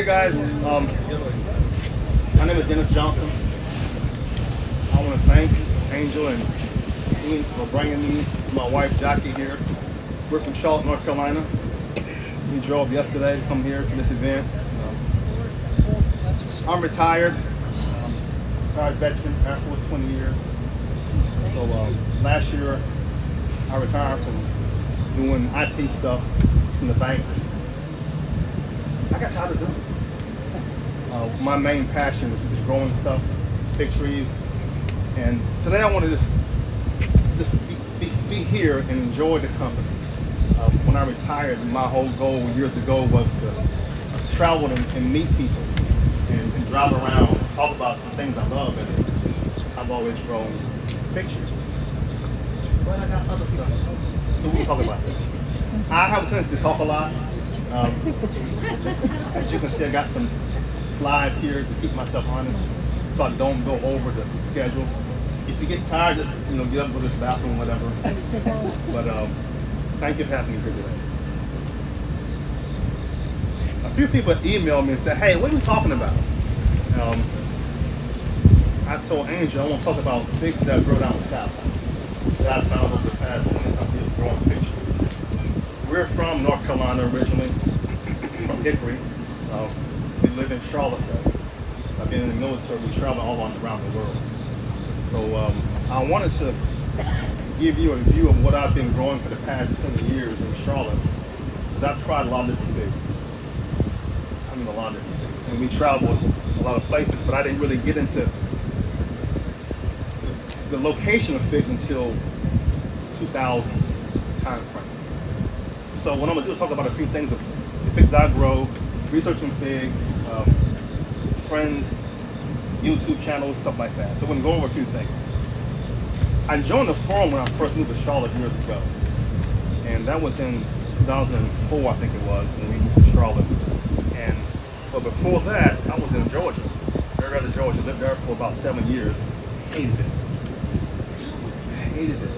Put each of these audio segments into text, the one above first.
Hey guys, my name is Dennis Johnson. I want to thank Angel and Ian for bringing me my wife Jackie here. We're from Charlotte, North Carolina. We drove yesterday to come here to this event. I'm retired, retired veteran, Air Force 20 years. So last year I retired from doing IT stuff in the banks. I got tired of doing it. My main passion is growing stuff, big trees, and today I want to just be here and enjoy the company. When I retired, my whole goal years ago was to travel and meet people and drive around and talk about the things I love, and I've always grown pictures. But I got other stuff, so we'll talk about that. I have a tendency to talk a lot. As you can see, I got some slides here to keep myself honest, so I don't go over the schedule. If you get tired, just get up and go to the bathroom, whatever. But thank you for having me here today. A few people emailed me and said, "Hey, what are we talking about?" I told Angel I want to talk about figs that grow down south. That I found over the past 20 years growing fig trees. We're from North Carolina originally, from Hickory. We live in Charlotte though. I've been in the military, we travel all around the world. So I wanted to give you a view of what I've been growing for the past 20 years in Charlotte. Because I've tried a lot of different figs. I mean a lot of different figs. And we traveled a lot of places, but I didn't really get into the location of figs until 2000 time frame. So what I'm going to do is talk about a few things of the figs I grow, researching figs, friends, YouTube channels, stuff like that. So we're going to go over a few things. I joined the forum when I first moved to Charlotte years ago. And that was in 2004, I think it was, when we moved to Charlotte. But before that, I was in Georgia, Marietta, Georgia. Lived there for about 7 years. Hated it. Hated it.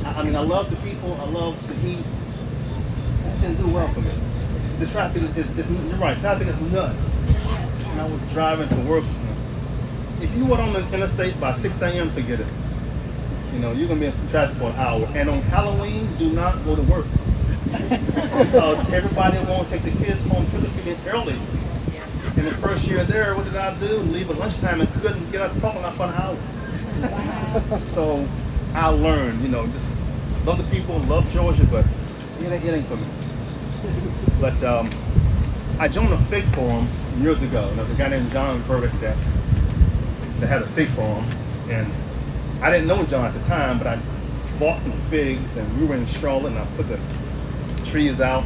I mean, I love the people, I love the heat. It didn't do well for me. The traffic is you're right, traffic is nuts. And I was driving to work. If you were on the interstate by 6 a.m., forget it. You're going to be in traffic for an hour. And on Halloween, do not go to work. Because everybody won't take the kids home trick-or-treating early. In the first year there, what did I do? Leave at lunchtime and couldn't get out of the parking lot for an hour. So I learned, just love the people, love Georgia, but it ain't for me. But I joined a fig forum years ago. And there was a guy named John Burdick that had a fig forum. And I didn't know John at the time, but I bought some figs, and we were in Charlotte, and I put the trees out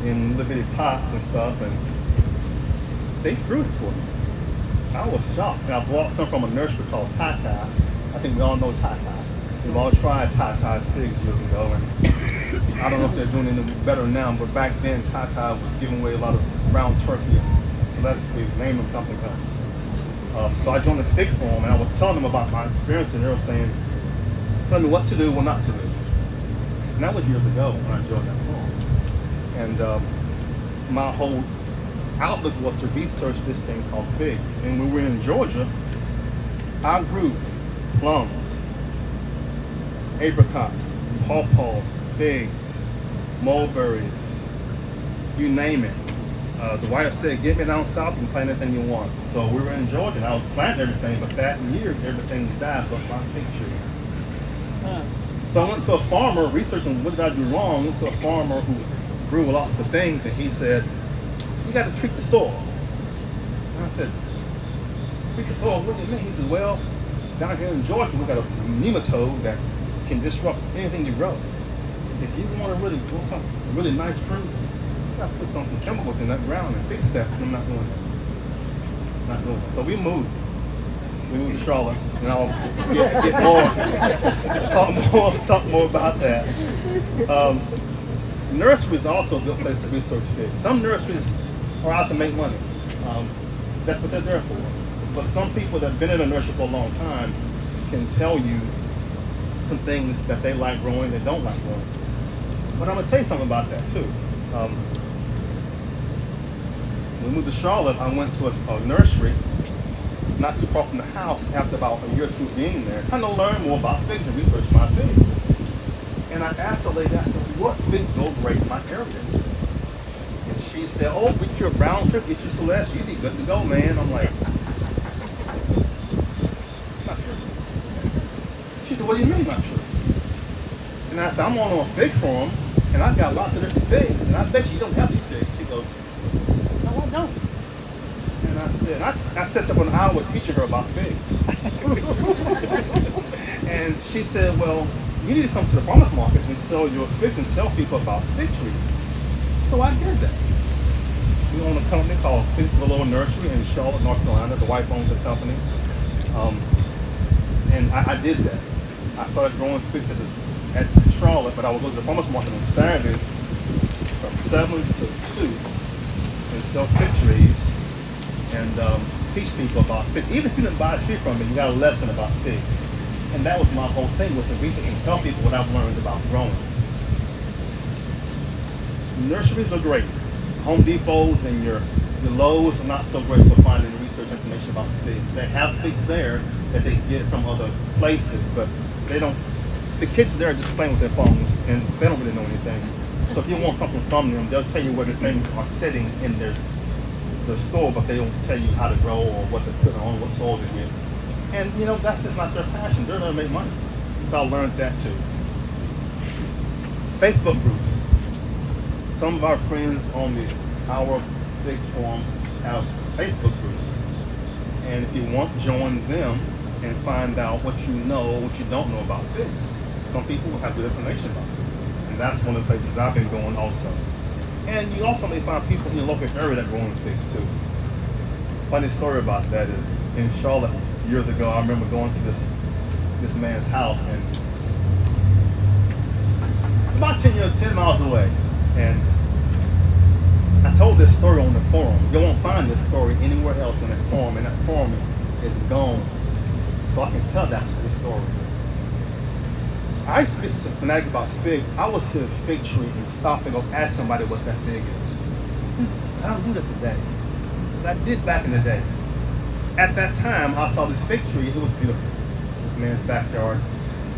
in little bitty pots and stuff, and they fruited for me. I was shocked. And I bought some from a nursery called Tata. I think we all know Tata. We've all tried Tata's figs years ago, and I don't know if they're doing any better now, but back then Tata was giving away a lot of brown turkey and celeste figs, name them something else. So I joined the fig forum, and I was telling them about my experience, and they were saying, telling me what to do, what not to do. And that was years ago when I joined that forum. And my whole outlook was to research this thing called figs. And when we were in Georgia, I grew plums, apricots, pawpaws, figs, mulberries, you name it. The wife said, "Get me down south and plant anything you want." So we were in Georgia, and I was planting everything, but that year everything died but my fig tree. So I went to a farmer researching what did I do wrong. I went to a farmer who grew lots of things, and he said, "You got to treat the soil." And I said, "Treat the soil? What do you mean?" He said, "Well, down here in Georgia, we got a nematode that can disrupt anything you grow. If you want to really grow something, really nice fruit, you got to put some chemicals in that ground and fix that." I'm not doing that. Not doing that. So we moved. We moved to Charlotte, and I'll get more, talk more about that. Nurseries is also a good place to research figs. Some nurseries are out to make money. That's what they're there for. But some people that have been in a nursery for a long time can tell you some things that they like growing, they don't like growing. But I'm gonna tell you something about that too. When we moved to Charlotte, I went to a nursery not too far from the house after about a year or two being there, trying to learn more about figs and research my figs. And I asked the lady, I said, what figs go great in my area? And she said, oh, get you a brown trip, get you Celeste, you'd be good to go, man. I'm like, not true. She said, what do you mean not true? And I said, I'm on a fig farm, and I've got lots of different figs, and I bet you don't have these figs. She goes, no, I don't. And I said, I set up an hour teaching her about figs. And she said, well, you need to come to the farmer's market and sell your figs and tell people about fig trees. So I did that. We own a company called Pests Nursery in Charlotte, North Carolina. The wife owns the company. And I did that. I started growing figs at Charlotte, but I would go to the farmer's market on Saturdays from 7 to 2 and sell fig trees and teach people about figs. Even if you didn't buy a tree from me, you got a lesson about figs. And that was my whole thing with the research, and tell people what I've learned about growing. Nurseries are great. Home Depots and your Lowe's are not so great for finding research information about figs. They have figs there that they get from other places, but they don't. The kids there are just playing with their phones, and they don't really know anything. So if you want something from them, they'll tell you where the things are sitting in their store, but they don't tell you how to grow or what to put on, what soil to get. And you know, that's just not their passion. They're gonna make money. So I learned that too. Facebook groups. Some of our friends on our figs forums have Facebook groups. And if you want, join them and find out what you know, what you don't know about figs. Some people will have good information about figs. And that's one of the places I've been going also. And you also may find people in your local area that grow figs too. Funny story about that is in Charlotte years ago, I remember going to this man's house, and it's about 10 miles away. And I told this story on the forum. You won't find this story anywhere else in that forum, and that forum is gone. So I can tell that's the story. I used to be such a fanatic about figs. I would see a fig tree and stop and go ask somebody what that fig is. I don't do that today. But I did back in the day. At that time, I saw this fig tree. It was beautiful. This man's backyard.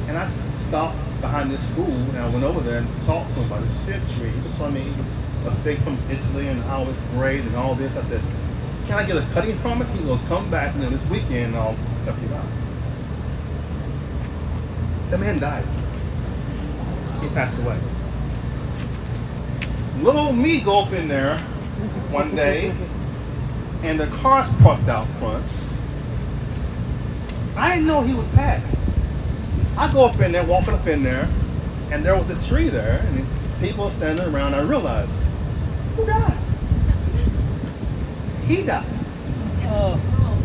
And I stopped behind this school, and I went over there and talked to him about this fig tree. He was telling me it was a fig from Italy and how it's great and all this. I said, can I get a cutting from it? He goes, come back, and then this weekend I'll help you out. The man died. He passed away. Little old me go up in there one day, and the car's parked out front. I didn't know he was passed. I go up in there, walking up in there, and there was a tree there, and people standing around. I realized, who died? He died. Well,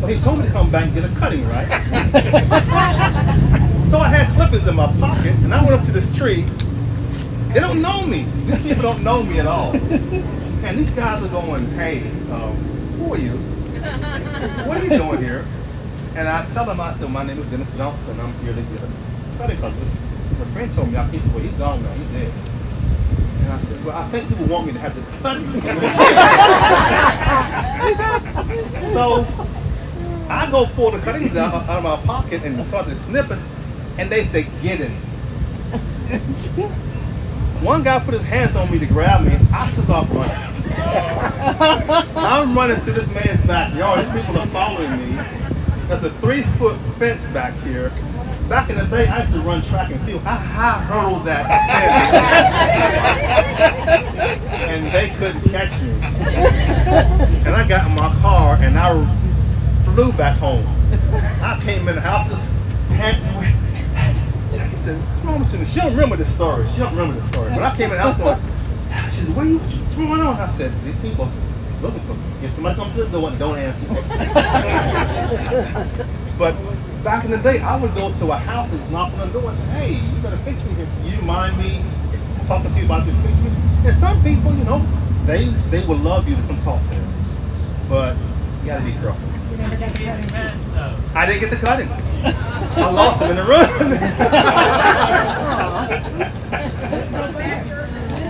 he told me to come back and get a cutting, right? So I had clippers in my pocket, and I went up to this tree. They don't know me. These people don't know me at all. And these guys are going, hey, who are you? What are you doing here? And I tell them, I said, my name is Dennis Johnson. I'm here to get a cutting because my friend told me I can't, well, he's gone now, he's dead. And I said, well, I think people want me to have this cutting. So I go pull the cuttings out of my pocket and started snipping, and they say, get in. One guy put his hands on me to grab me. I took off running. I'm running through this man's backyard. These people are following me. There's a 3-foot fence back here. Back in the day, I used to run track and field. I high hurdled that fence. And they couldn't catch me. And I got in my car and I flew back home. I came in the house, Jackie said, what's wrong with you? She don't remember this story. But I came in the house going, she said, what's going on? I said, these people looking for me. If somebody comes to the door, don't answer. But back in the day, I would go to a house that's knocking on the door and say, hey, you got a fig tree here. You mind me talking to you about this fig tree? And some people, you know, they would love you to come talk to them. But you gotta be careful. I didn't get the cuttings. I lost them in the run.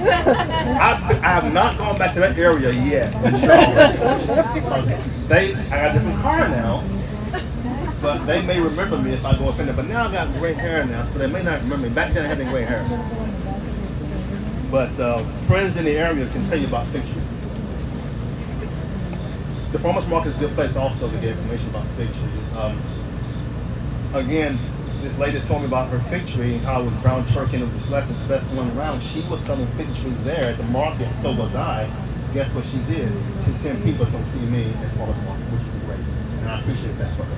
I have not gone back to that area yet in Charlotte. Because I got a different car now, but they may remember me if I go up in there. But now I got gray hair now, so they may not remember me. Back then I had gray hair. But friends in the area can tell you about fig trees. The farmers market is a good place also to get information about fig trees. Again, this lady told me about her fig tree and how it was brown turkey and it was the best one around. She was selling fig trees there at the market, so was I. Guess what she did? She sent people to come see me at the farmers market, which was great. And I appreciate that for her.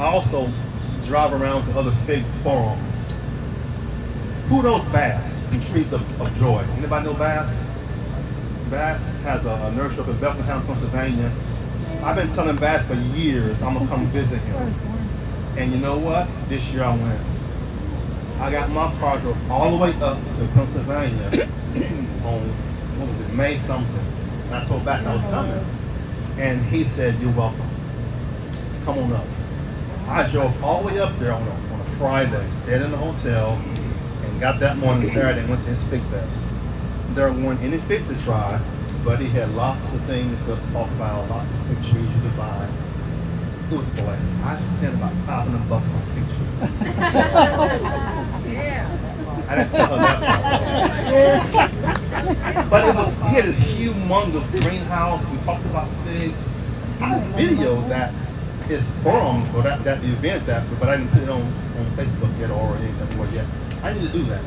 I also drive around to other fig forums. Who knows Bass from Trees of Joy? Anybody know Bass? Bass has a nursery up in Bethlehem, Pennsylvania. I've been telling Bass for years I'm gonna come visit him. And you know what? This year I went. I got my car drove all the way up to Pennsylvania on, what was it, May something. And I told Bass I was coming. And he said, you're welcome. Come on up. I drove all the way up there on a Friday, stayed in the hotel, and got that morning Saturday and went to his fig fest. There weren't any figs to try, but he had lots of things to talk about, lots of fig trees you could buy. It was a blast. I spent about $500 on fig trees. I didn't tell her that. But he had this humongous greenhouse. We talked about figs. I videoed that his forum or that event but I didn't put it on Facebook yet or anything yet. I need to do that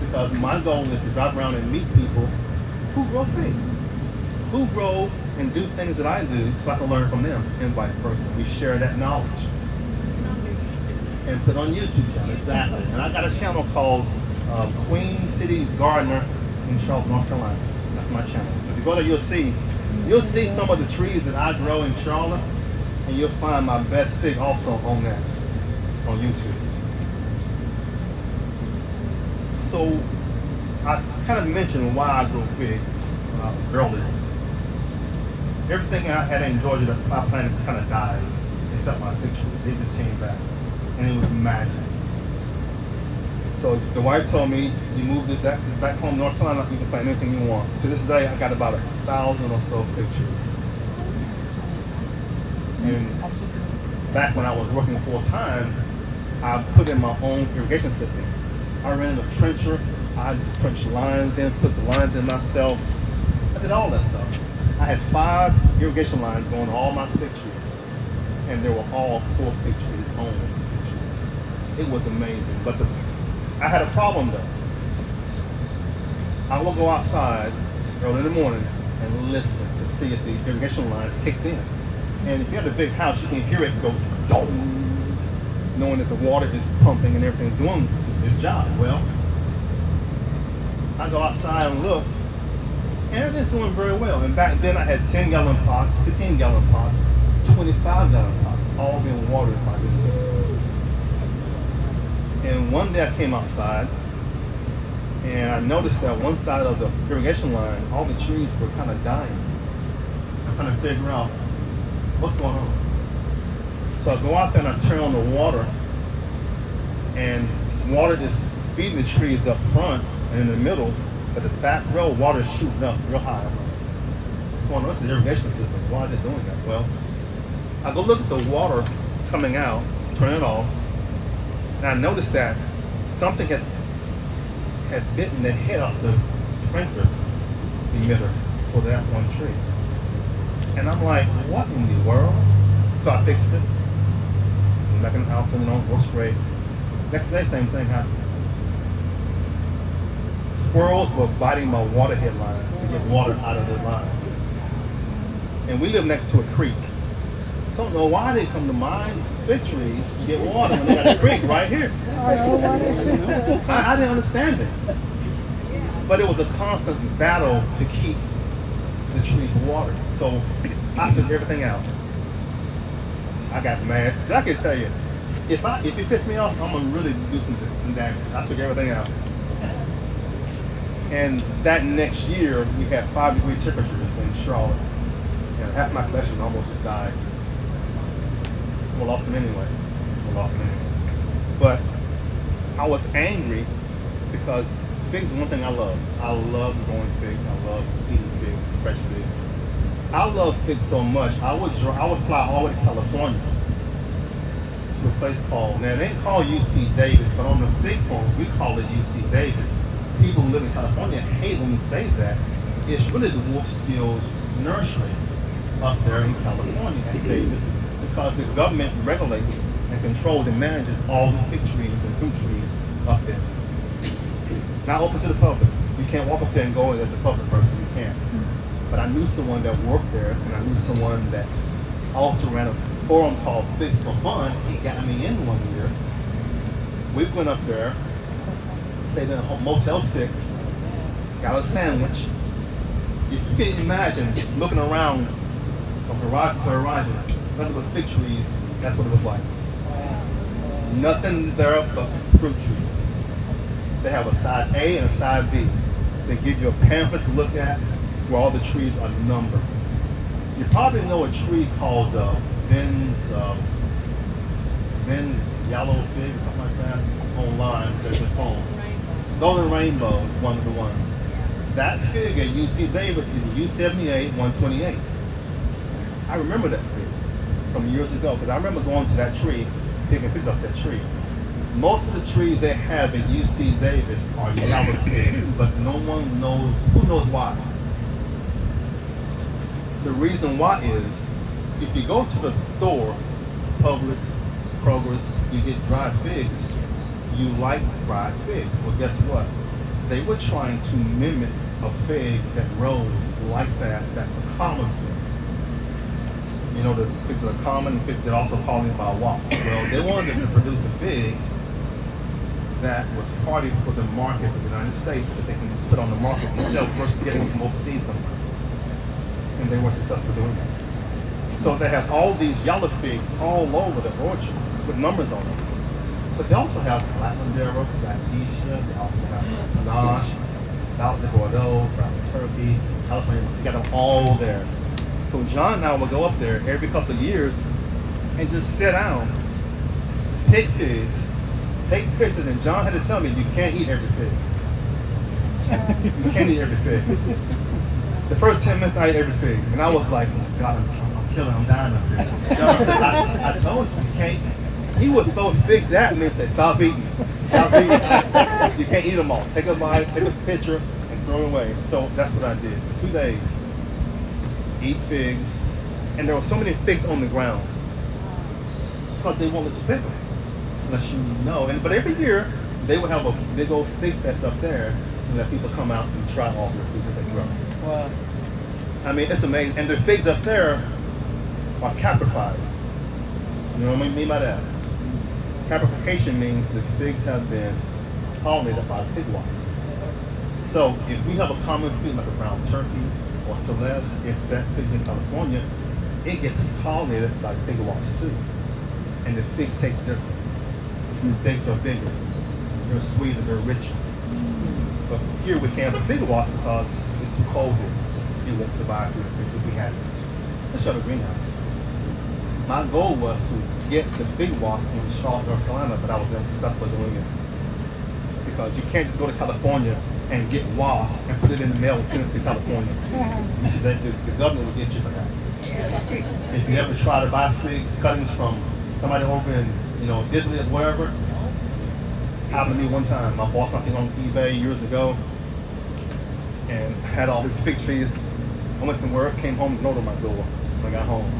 because my goal is to drive around and meet people who grow figs, who grow and do things that I do so I can learn from them and vice versa. We share that knowledge and put on YouTube channel, exactly. And I got a channel called Queen City Gardener in Charlotte, North Carolina. That's my channel. So if you go there, you'll see some of the trees that I grow in Charlotte, and you'll find my best fig also on that, on YouTube. So I kind of mentioned why I grow figs earlier. Everything I had in Georgia that's my planted kind of died, except my fig trees. They just came back, and it was magic. So the wife told me, you moved it back home, North Carolina, you can plant anything you want. To this day, I got about 1,000 or so fig trees. And back when I was working full time, I put in my own irrigation system. I ran a trencher, I trenched lines in, put the lines in myself. I did all that stuff. I had 5 irrigation lines going to all my fig trees. And they were all 4 fig trees, only fig trees. It was amazing. But I had a problem though. I will go outside early in the morning and listen to see if the irrigation lines kicked in. And if you have a big house, you can hear it go dong, knowing that the water is pumping and everything's doing its job. Well, I go outside and look, and everything's doing very well. And back then I had 10-gallon pots, 15-gallon pots, 25-gallon pots, all being watered by this system. And one day I came outside, and I noticed that one side of the irrigation line, all the trees were kind of dying. I'm trying to figure out what's going on. So I go out there and I turn on the water, and water is feeding the trees up front and in the middle, but the back row, water is shooting up real high. What's going on? This is the irrigation system. Why is it doing that? Well, I go look at the water coming out, turn it off, and I noticed that something had bitten the head off the sprinkler emitter for that one tree. And I'm like, what in the world? So I fixed it. Went back in the house, and works great. Next day, same thing happened. Squirrels were biting my water head lines to get water out of the line. And we live next to a creek. So I don't know why they come to my fig trees to get water when they got a creek right here. I didn't understand it. But it was a constant battle to keep the trees watered. So I took everything out. I got mad. I can tell you, if it pissed me off, I'm gonna really do some damage. I took everything out. And that next year, we had 5-degree temperatures in Charlotte. And half my session almost just died. We lost them anyway. But I was angry because figs is one thing I love. I love growing figs. I love eating figs, fresh figs. I love figs so much. I would fly all the way to California to a place called, now it ain't called UC Davis, but on the fig farms we call it UC Davis. People who live in California hate when we say that. It's really the Wolfskills Nursery up there in California at Davis, because the government regulates and controls and manages all the fig trees and fruit trees up there. Not open to the public. You can't walk up there and go in as a public person. You can't. But I knew someone that worked there, and I knew someone that also ran a forum called Figs for Fun. He got me in one year. We went up there, stayed in a Motel 6, got a sandwich. If you can imagine looking around from horizon to horizon, nothing but fig trees, that's what it was like. Nothing there but fruit trees. They have a side A and a side B. They give you a pamphlet to look at where all the trees are numbered. You probably know a tree called Ben's yellow fig or something like that online. There's a phone. Golden Rainbow is one of the ones. That fig at UC Davis is U78 128. I remember that fig from years ago because I remember going to that tree, picking figs off that tree. Most of the trees they have at UC Davis are yellow figs, but no one knows, who knows why? The reason why is, if you go to the store, Publix, Kroger's, you get dried figs, you like dried figs. Well, guess what? They were trying to mimic a fig that grows like that, that's a common fig. You know, there's figs that are common and figs that are also pollinated by wasps. Well, they wanted to produce a fig that was hardy for the market of the United States that they can put on the market themselves versus getting them from overseas somewhere. And they weren't successful doing that. So they have all these yellow figs all over the orchard with numbers on them. But they also have Black Madeira, Black Acacia, they also have Panache, Valley de Bordeaux, Brown Turkey, California, you got them all there. So John and I will go up there every couple of years and just sit down, pick figs, take pictures, and John had to tell me, you can't eat every fig. You can't eat every fig. The first 10 minutes I ate every fig, and I was like, oh God, I'm killing, I'm dying up here. John said, I told you, you can't. He would throw figs at me and say, stop eating, stop eating. You can't eat them all. Take a bite, take a picture, and throw it away. So that's what I did for 2 days. Eat figs, and there were so many figs on the ground because they won't let you pick them unless you know. But every year they would have a big old fig fest up there and let people come out and try all their figs that they grow. Wow. I mean, it's amazing. And the figs up there are caprified. You know what I mean by that? Caprification means the figs have been pollinated by pig wasps. So if we have a common fig like a brown turkey or Celeste, if that fig's in California, it gets pollinated by pig wasps too. And the figs taste different. The figs are bigger, they're sweeter, they're richer. But here we can't have a pig wasp because it's too cold here. It won't survive here if we had it. Let's show the greenhouse. My goal was to get the fig wasp in Charlotte, North Carolina, but I was unsuccessful doing it. Because you can't just go to California and get wasps and put it in the mail and send it to California. You see, the government will get you for that. If you ever try to buy fig cuttings from somebody over in, Italy or wherever, happened to me one time. My boss something on eBay years ago and had all these fig trees. I went to work, came home, note on my door when I got home.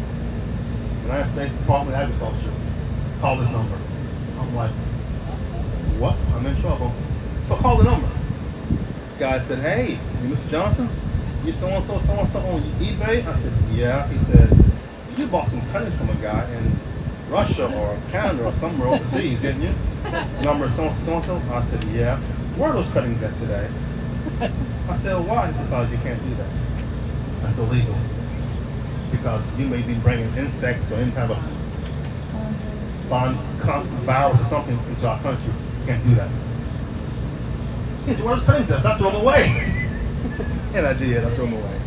United States Department of Agriculture, call this number. I'm like, what? I'm in trouble. So call the number. This guy said, hey, you Mr. Johnson? You so-and-so on eBay? I said, yeah. He said, you bought some cuttings from a guy in Russia or Canada or somewhere overseas, didn't you? Number so-and-so? I said, yeah. Where are those cuttings at today? I said, why? He said, because you can't do that. That's illegal. Because you may be bringing insects or any kind of virus or something into our country. You can't do that. He said, where's the cuttings at? I threw them away. And I did. I threw them away.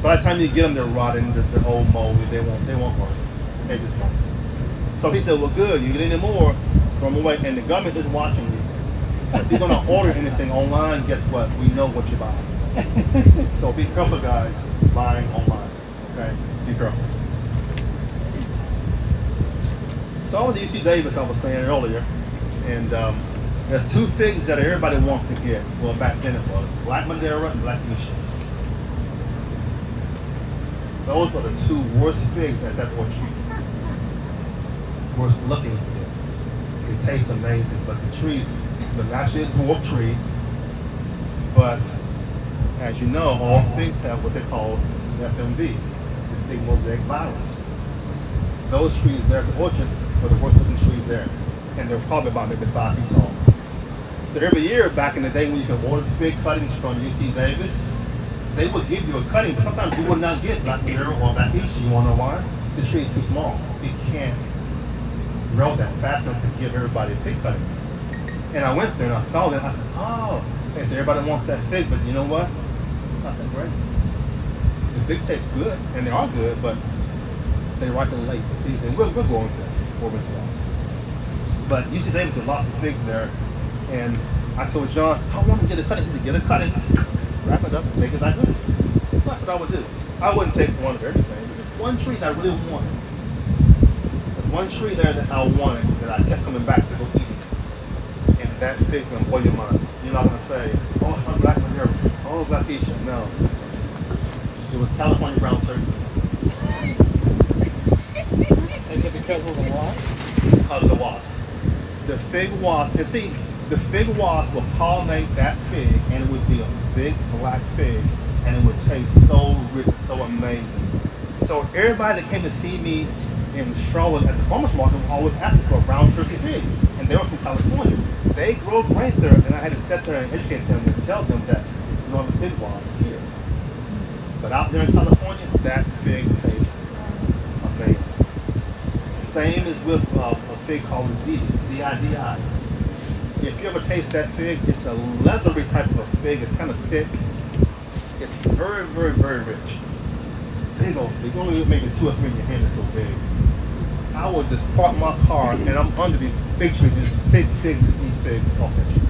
By the time you get them, they're rotting, they're old moldy. They won't work. They just won't. So he said, well, good. You get any more, throw them away. And the government is watching you. So if you're gonna order anything online, guess what? We know what you're buying. So be careful, guys, buying online. Okay, be careful. So I was at UC Davis, I was saying earlier, and there's two figs that everybody wants to get. Well, back then it was Black Madeira and Black Misha. Those are the two worst figs at that orchard. Worst looking figs. It tastes amazing, but the trees, they're actually a dwarf tree, but as you know, all figs have what they call FMV, the fig mosaic virus. Those trees there at the orchard were the worst looking trees there, and they're probably about maybe 5 feet tall. So every year back in the day when you could order fig cuttings from UC Davis, they would give you a cutting, but sometimes you would not get Black Madeira or Black Misha. You want to know why? The tree is too small. It can't grow that fast enough to give everybody fig cuttings. And I went there and I saw them. I said, oh, okay, so everybody wants that fig, but you know what? It's not that great. The figs taste good, and they are good, but they ripen late in the season. We're going to forward to that. But UC Davis has lots of figs there, and I told John, I want to get a cutting. He said, get a cutting, wrap it up, and take it back with it. So that's what I would do. I wouldn't take one of everything. There's one tree that I really wanted. There's one tree there that I wanted that I kept coming back to go eat it. And that fig's going to blow your mind. You're not going to say, oh, it's not Black Madeira. Oh, Black Misha. No. It was California brown turkey. Is it because of the wasp? Because of the wasp. The fig wasp, and see, the fig wasp will pollinate that fig, and it would be a big black fig, and it would taste so rich, so amazing. So everybody that came to see me in Charlotte at the farmers market was always asking for a brown turkey fig, and they were from California. They grow right there, and I had to sit there and educate them and tell them that it's not a fig wasp here. But out there in California, that fig tastes amazing. Same as with a fig called Zidi, Z-I-D-I. If you ever taste that fig, it's a leathery type of a fig. It's kind of thick. It's very, very, very rich. Big old fig. You only maybe 2 or 3 in your hand. It's so big. I would just park my car and I'm under these fig trees, these big figs, these figs off that tree.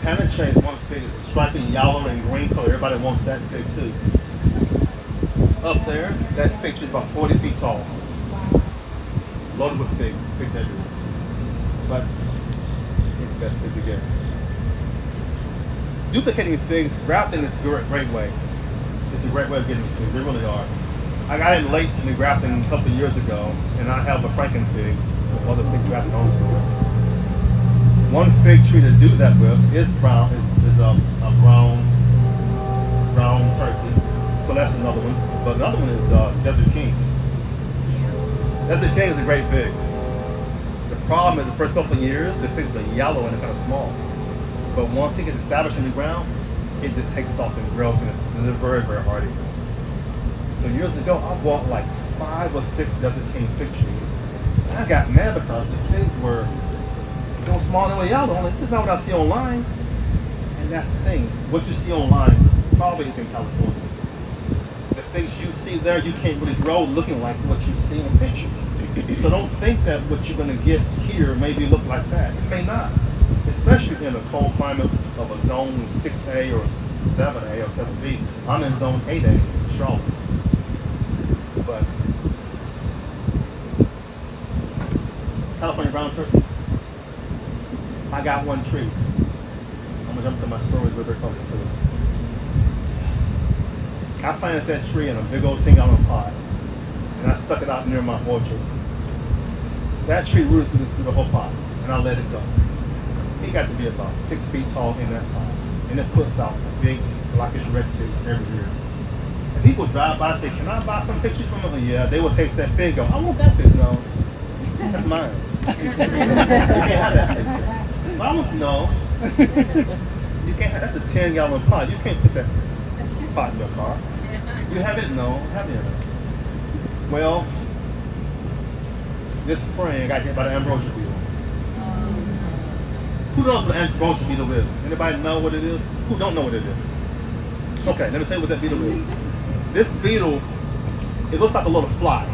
Penetrates one fig is a stripy yellow and green color. Everybody wants that fig too. Up there, that fig tree is about 40 feet tall. Loaded with figs everywhere. But it's the best fig to get. Duplicating figs, grafting is a great way. It's a great way of getting figs. They really are. I got in late in the grafting a couple of years ago, and I have a Franken fig with other figs grafted onto it. One fig tree to do that with is brown, is a brown turkey. So that's another one. But another one is Desert King. Desert King is a great fig. The problem is the first couple of years, the figs are yellow and they're kind of small. But once it gets established in the ground, it just takes off and grows, and it's very, very hardy. So years ago, I bought like 5 or 6 Desert King fig trees. And I got mad because the figs were so small and they were yellow. This is not what I see online. And that's the thing. What you see online probably is in California. The figs you see there, you can't really grow looking like what you see in the picture. So don't think that what you're going to get here maybe look like that. It may not. Especially in a cold climate of a zone 6A or 7A or 7B. I'm in zone 8A in Charlotte. But California brown turkey. I got one tree. I'm going to jump to my story real quick too. I planted that tree in a big old 10-gallon pot. And I stuck it out near my orchard. That tree rooted through the whole pot. And I let it go. He got to be about 6 feet tall in that pot. And it puts out big blackish red figs every year. And people drive by and say, can I buy some pictures from him? Yeah, they will taste that fig and go, I want that fig. No, that's mine. You can't have that fig. I want no. You can't have, that's a 10-gallon pot. You can't put that pot in your car. You have it? No, have it. Well, this spring I got hit by the ambrosia beetle. Who knows what an ambrosia beetle is? Anybody know what it is? Who don't know what it is? Okay, let me tell you what that beetle is. This beetle, it looks like a little fly.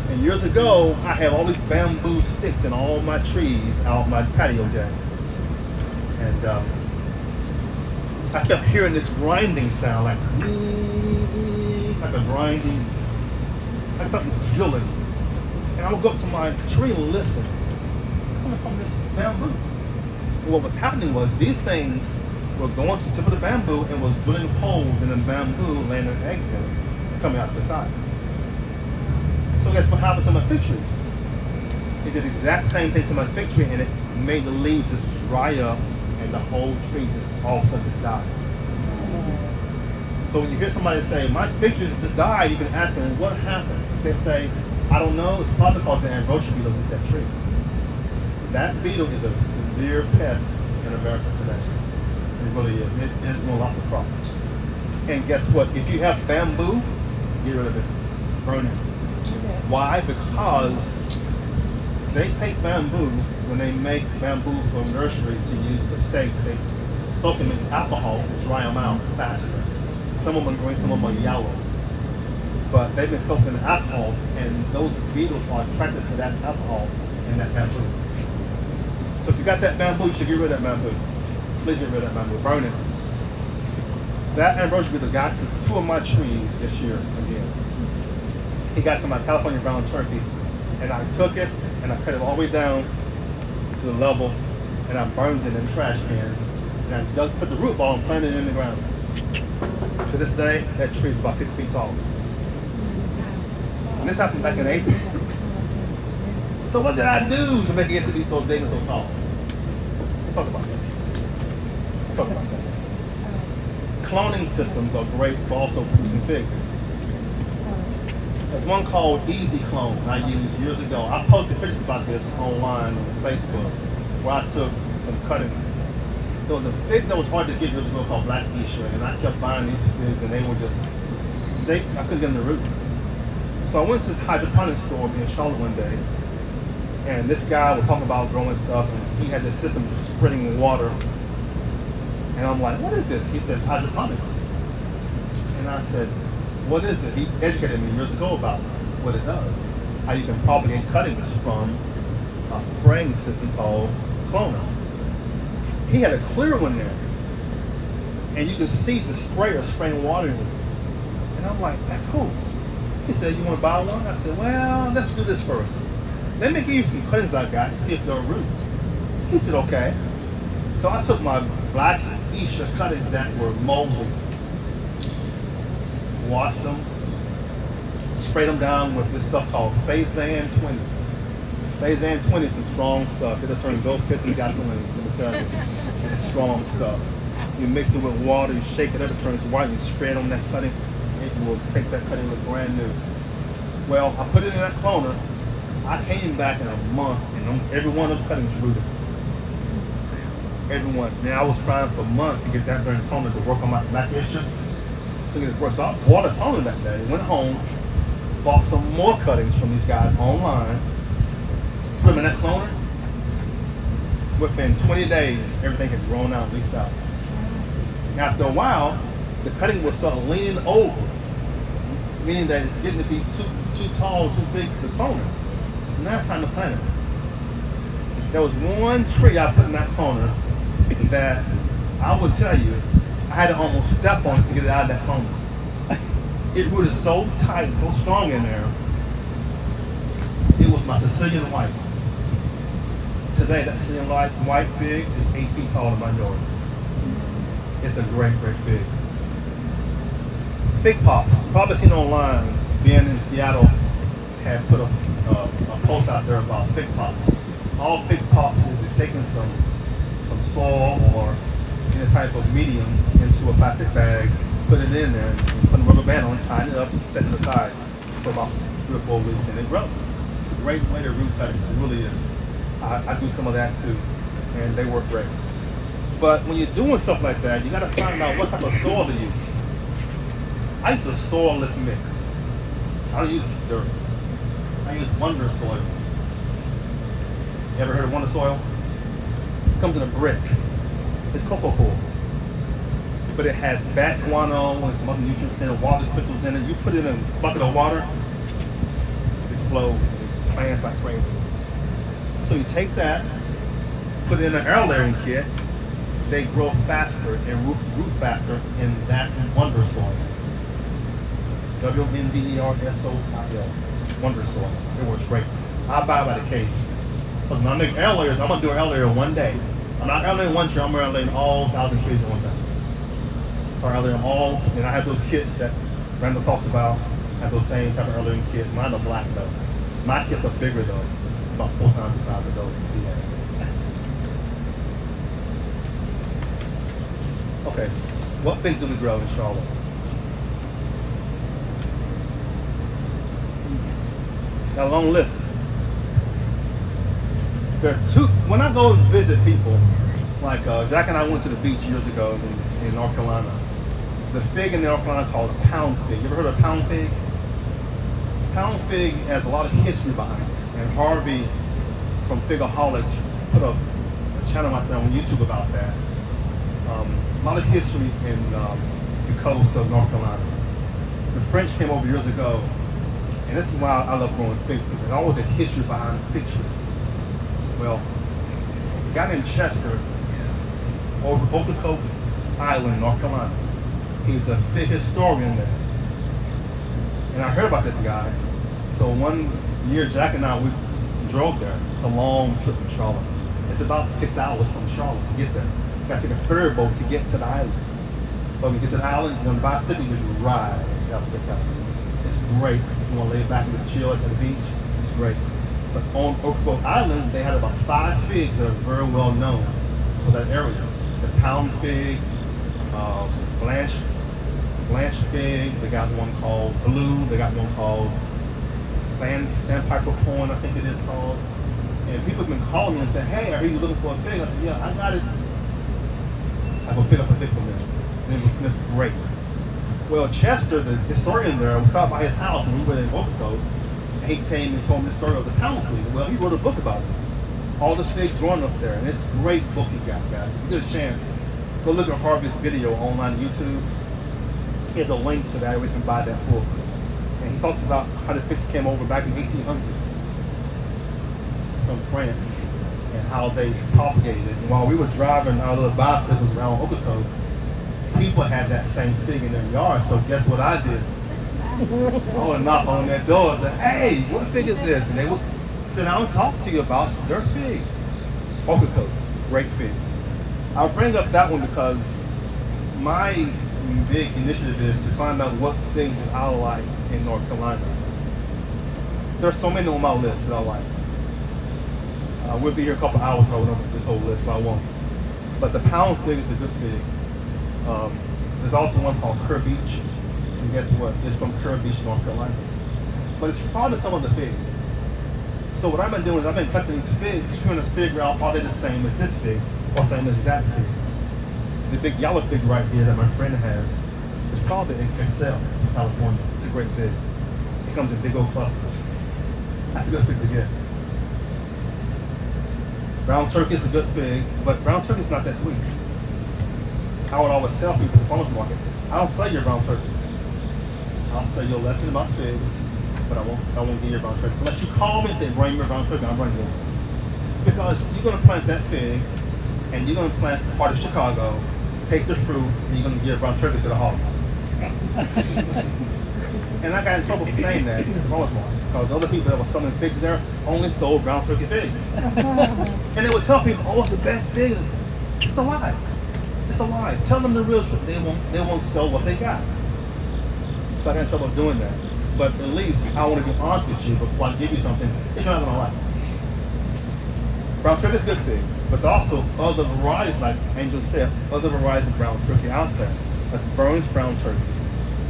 And years ago, I had all these bamboo sticks in all my trees out my patio deck. And I kept hearing this grinding sound, like a grinding, like something drilling. And I would go up to my tree and listen. It's coming from this bamboo. And what was happening was these things were going to the tip of the bamboo and was drilling holes in the bamboo, laying their eggs in it, coming out the side. So guess what happened to my fig tree? It did the exact same thing to my fig tree, and it made the leaves just dry up, and the whole tree just all of a sudden just died. So when you hear somebody say, my fig tree just died, you can ask them, what happened? They say, I don't know, it's probably because the ambrosia beetle hit that tree. That beetle is a severe pest in America today. It really is. It is doing lots of crops. And guess what? If you have bamboo, get rid of it. Burn it. Why? Because they take bamboo, when they make bamboo for nurseries to use for stakes, they soak them in alcohol to dry them out faster. Some of them are green, some of them are yellow. But they've been soaked in alcohol, and those beetles are attracted to that alcohol in that bamboo. So if you got that bamboo, you should get rid of that bamboo. Please get rid of that bamboo. Burn it. That ambrosia beetle got to 2 of my trees this year again. He got to my California brown turkey, and I took it and I cut it all the way down to the level, and I burned it in the trash can, and I put the root ball and planted it in the ground. To this day, that tree is about 6 feet tall. And this happened back in April. So what did I do to make it to be so big and so tall? We'll talk about that. We'll talk about that. Cloning systems are great for also producing figs. There's one called Easy Clone I used years ago. I posted pictures about this online on Facebook where I took some cuttings. There was a fig that was hard to get years ago called Black Isha, and I kept buying these figs and they were just, I couldn't get them to root. So I went to this hydroponic store in Charlotte one day, and this guy was talking about growing stuff, and he had this system of spreading water. And I'm like, what is this? He says hydroponics. And I said, what is it? He educated me years ago about what it does. How you can propagate cuttings from a spraying system called cloner. He had a clear one there. And you can see the sprayer spraying water in it. And I'm like, that's cool. He said, you want to buy one? I said, well, let's do this first. Let me give you some cuttings I got and see if they'll root. He said, okay. So I took my Black Isha cuttings that were mobile, washed them, sprayed them down with this stuff called Phazan 20. Phazan 20 is some strong stuff. It'll turn goat piss and gasoline. Let me tell you. It's strong stuff. You mix it with water, you shake it up, it turns white, you spray it on that cutting, it will make that cutting look brand new. Well, I put it in that cloner. I came back in a month, and every one of those cuttings rooted. Every one. Man, I was trying for months to get that darn cloner to work on my Black Isha. So I bought a cloner that day, went home, bought some more cuttings from these guys online, put them in that cloner. Within 20 days, everything had grown out, leaked out. After a while, the cutting will start leaning over, meaning that it's getting to be too tall, too big for the cloner. So now it's time to plant it. There was one tree I put in that cloner that I would tell you, I had to almost step on it to get it out of that cloner. It rooted so tight, so strong in there. It was my Sicilian white. Today, that Sicilian white fig is 8 feet tall in my yard. It's a great, great fig. Fig pops. Probably seen online, being in Seattle, had put a post out there about fig pops. All fig pops is taking some soil or any type of medium into a plastic bag, put it in there, and put a rubber band on it, tie it up, and set it aside for about 3 or 4 weeks, and it grows. It's a great way to root cuttings. It really is. I do some of that too, and they work great. But when you're doing stuff like that, you got to find out what type of soil to use. I use a soilless mix. I don't use dirt. I use Wonder soil. You ever heard of Wonder soil? It comes in a brick. It's cocoa cool. But it has bat guano and some other nutrients in it, water crystals in it. You put it in a bucket of water, it's explode. It expands like crazy. So you take that, put it in an air layering kit. They grow faster and root faster in that wonder soil. WNDERSOIL. Wonder soil. It works great. I buy by the case. Because when I make air layers, I'm going to do an air layer one day. I'm not air layering one tree, I'm air layering all 1,000 trees at one time. So I air layer all, and I have those kits that Randall talked about. I have those same type of air layering kits. Mine are black though. My kits are bigger though. About 4 times the size of those he has. Okay, what figs do we grow in Charlotte? Got a long list. There are two. When I go visit people, like Jack and I went to the beach years ago in North Carolina. The fig in North Carolina called a pound fig. You ever heard of pound fig? Pound fig has a lot of history behind it. And Harvey from Figaholics put a channel out there on YouTube about that. A lot of history in the coast of North Carolina. The French came over years ago, and this is why I love growing figs, because there's always a history behind the fig tree. Well, there's a guy named Chester over Ocracoke Island, North Carolina. He's a fig historian there. And I heard about this guy. So one year, Jack and I, we drove there. It's a long trip from Charlotte. It's about 6 hours from Charlotte to get there. You gotta take a ferry boat to get to the island. But when you get to the island, you're on the bicycle, you just ride. It's great. If you wanna lay back and just chill at the beach, it's great. But on Ocracoke Island, they had about 5 figs that are very well known for that area. The pound fig, Blanche fig, they got one called Blue, they got one called Sandpiper Corn, I think it is called. And people have been calling me and saying, hey, I heard you looking for a fig. I said, yeah, I got it. I go pick up a fig from them. And it was great. Well, Chester, the historian there, was stopped by his house and we were in Ocracoke. And he came and told me the story of the pound fig. Well, he wrote a book about it. All the figs growing up there. And it's a great book he got, guys. If you get a chance, go look at Harvey's video online on YouTube. He has a link to that where you can buy that book. And he talks about how the figs came over back in the 1800s from France and how they propagated it. And while we were driving our little bicycles around Ocracoke, people had that same fig in their yard. So guess what I did? I would knock on their door and say, hey, what fig is this? And they would sit down and talk to you about their fig. Ocracoke, great fig. I'll bring up that one because my big initiative is to find out what things that I like in North Carolina. There's so many on my list that I like. We'll be here a couple hours so I went over this whole list, but I won't. But the pound fig is a good fig. There's also one called Kerr Beach. And guess what? It's from Kerr Beach, North Carolina. But it's probably some of the fig. So what I've been doing is I've been collecting these figs, trying to figure out are they the same as this fig or same as that fig. The big yellow fig right here that my friend has is probably in Excel, California. It's a great fig. It comes in big old clusters. That's a good fig to get. Brown turkey is a good fig, but brown turkey is not that sweet. I would always tell people at the farmer's market, I don't sell your brown turkey. I'll sell you a lesson about figs, but I won't give you a brown turkey. Unless you call me and say, bring me a brown turkey, I'll bring you one. Because you're going to plant that fig, and you're going to plant part of Chicago, taste the fruit, and you're going to give brown turkey to the hogs. And I got in trouble for saying that at the farmer's market, because other people that were selling figs there only sold brown turkey figs. And they would tell people, oh, it's the best figs. It's a lie. It's a lie. Tell them the real truth. They won't sell what they got. So I got in trouble doing that. But at least I want to be honest with you before I give you something that you're not going to like. Brown turkey is a good fig, but there's also other varieties, like Angel said, other varieties of brown turkey out there. That's Burns brown turkey,